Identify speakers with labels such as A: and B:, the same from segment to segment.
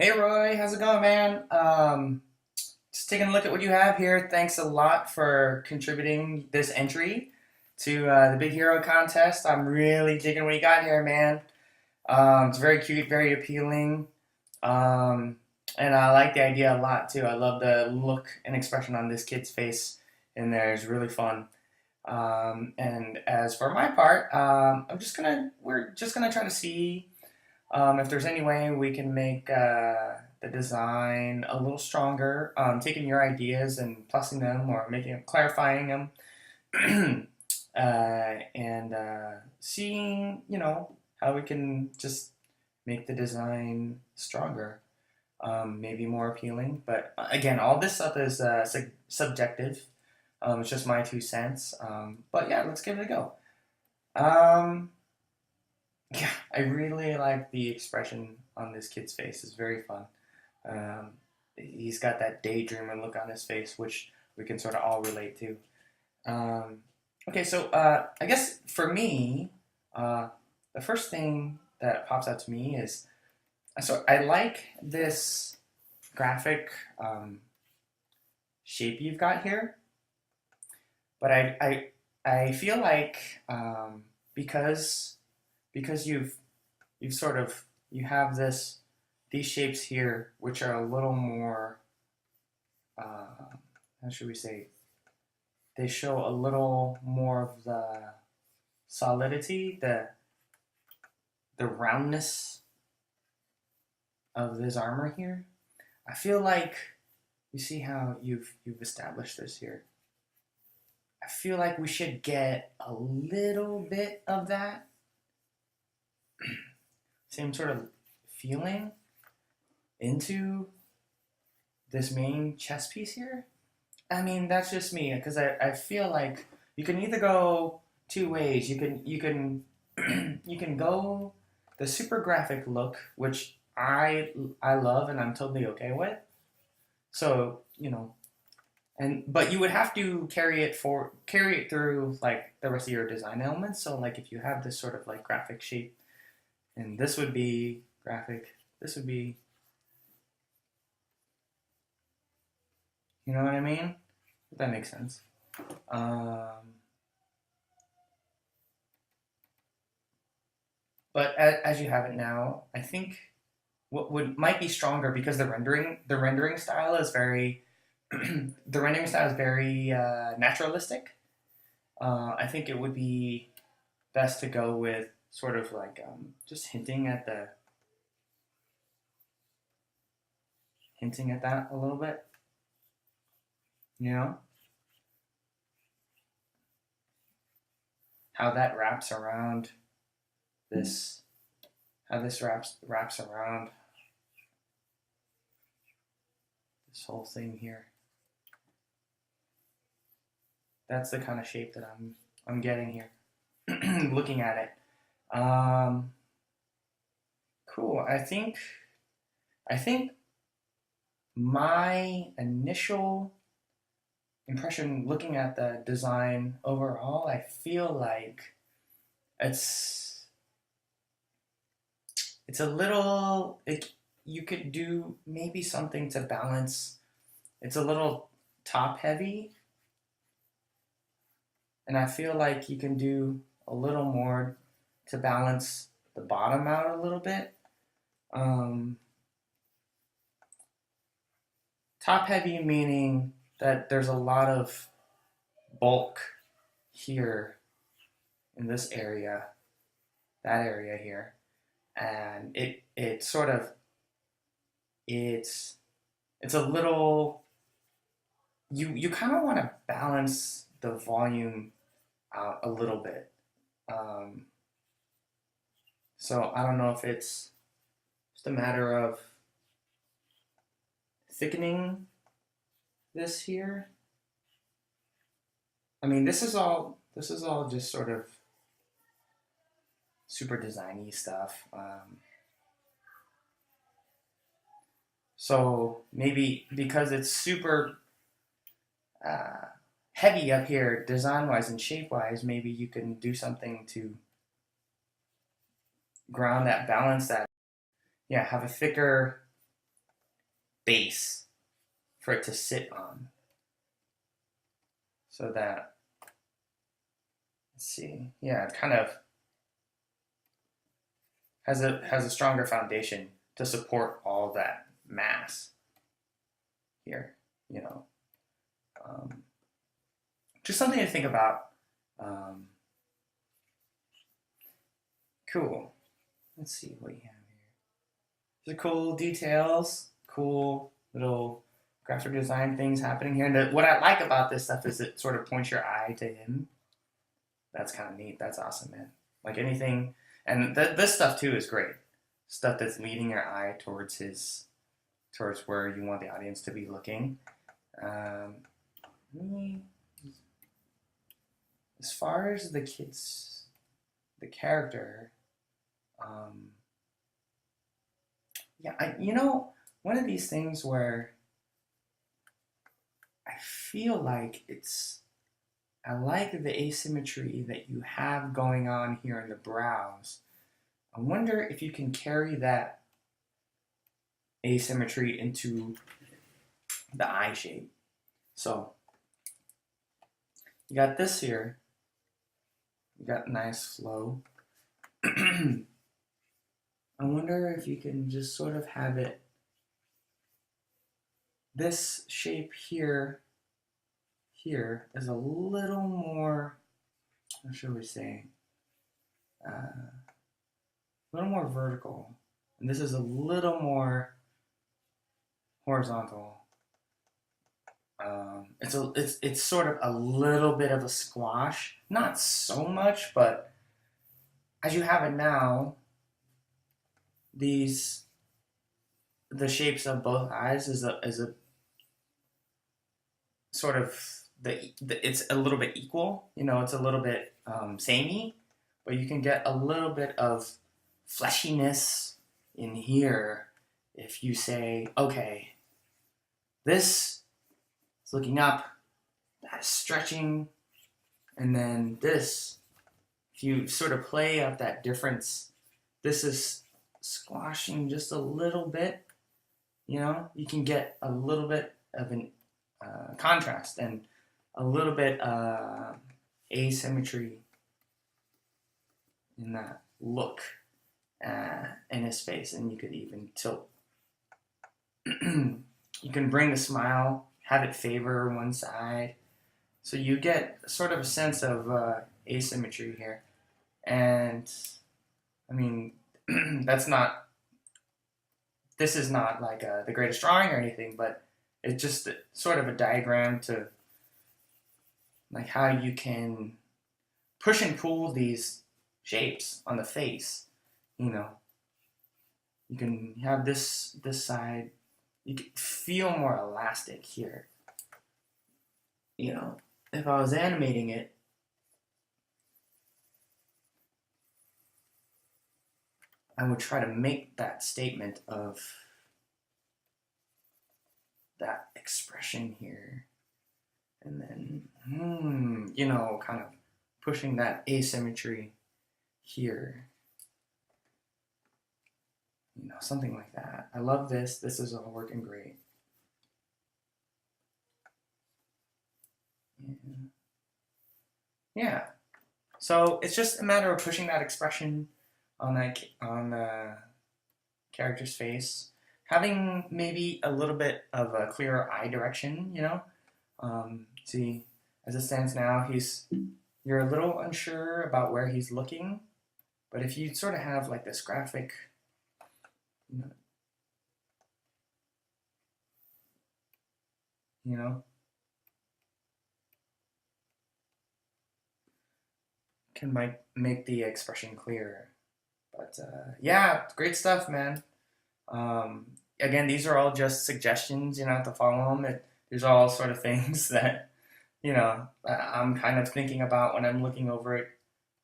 A: Hey Roy, how's it going, man? Just taking a look at what you have here. Thanks a lot for contributing this entry to the Big Hero contest. I'm really digging what you got here, man. It's very cute, very appealing, um, and I like the idea a lot too. I love the look and expression on this kid's face in there. It's really fun. And as for my part, we're just gonna try to see if there's any way we can make the design a little stronger, taking your ideas and plussing them or making them, clarifying them, and seeing, how we can just make the design stronger, maybe more appealing. But again, all this stuff is subjective. It's just my 2 cents. But yeah, let's give it a go. Um, yeah, I really like the expression on this kid's face. It's very fun. Um, he's got that daydreamer look on his face, which we can sort of all relate to. Um, okay, so I guess for me, uh, the first thing that pops out to me is I like this graphic shape you've got here, but I feel like because you've sort of you have these shapes here which are a little more how should we say, they show a little more of the solidity, the roundness of this armor here. I feel like you see how you've established this here. I feel like we should get a little bit of that same sort of feeling into this main chess piece here. I mean, that's just me because I feel like you can either go two ways. You can you can go the super graphic look, which I love and I'm totally okay with. So and but you would have to carry it through like the rest of your design elements. So like if you have this sort of like graphic shape, and this would be graphic, this would be, you know what I mean? If that makes sense. Um, but as you have it now, I think what would might be stronger because the rendering style is very the rendering style is very naturalistic. I think it would be best to go with sort of like just hinting at that a little bit, you know, how that wraps around this, how this wraps around this whole thing here. That's the kind of shape that I'm getting here, looking at it. Cool. I think my initial impression looking at the design overall, I feel like it's it's a little it, you could do maybe something to balance. It's a little top heavy, and I feel like you can do a little more to balance the bottom out a little bit. Um, Top heavy meaning that there's a lot of bulk here in this area, that area here, and it sort of it's it's a little, you kind of want to balance the volume out a little bit. Um, so I don't know if it's just a matter of thickening this here. I mean, this is all just sort of super designy stuff. So maybe because it's super uh, heavy up here, design wise and shape wise, maybe you can do something to ground that, balance that. Yeah, have a thicker. space for it to sit on. So that, let's see, yeah, it kind of has a stronger foundation to support all that mass here, you know. Just something to think about. Cool. Let's see what you have here. These are cool details, cool little graphic design things happening here. And what I like about this stuff is it sort of points your eye to him. That's kind of neat. That's awesome, man. Like anything, and this stuff too is great. Stuff that's leading your eye towards where you want the audience to be looking. Really, as far as the character, yeah, one of these things where I feel like I like the asymmetry that you have going on here in the brows. I wonder if you can carry that asymmetry into the eye shape. So you got this here. You got nice flow. I wonder if you can just sort of have it, this shape here is a little more, what should we say, a little more vertical, and this is a little more horizontal. It's sort of a little bit of a squash, not so much, but as you have it now, the shapes of both eyes is a sort of it's a little bit equal, it's a little bit samey, but you can get a little bit of fleshiness in here if you say, okay, this is looking up, that's stretching, and then this, if you sort of play up that difference, this is squashing just a little bit, you can get a little bit of an contrast and a little bit asymmetry in that look in his face, and you could even tilt. You can bring the smile, have it favor one side, so you get sort of a sense of asymmetry here. And I mean, this is not like the greatest drawing or anything, but it's just sort of a diagram to like how you can push and pull these shapes on the face. You can have this side, you can feel more elastic here. If I was animating it, I would try to make that statement of that expression here, and then kind of pushing that asymmetry here, something like that. I love this. This is all working great. Yeah. So it's just a matter of pushing that expression on the character's face, having maybe a little bit of a clearer eye direction. See, as it stands now, you're a little unsure about where he's looking, but if you sort of have like this graphic, can make the expression clearer. But yeah, great stuff, man. Again, these are all just suggestions. You don't have to follow them. These are all sort of things that I'm kind of thinking about when I'm looking over it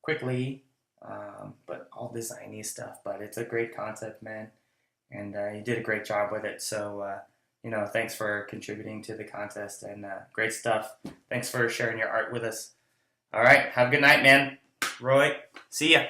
A: quickly. But all designy stuff. But it's a great concept, man, and you did a great job with it. So thanks for contributing to the contest, and great stuff. Thanks for sharing your art with us. All right, have a good night, man. Roy, see ya.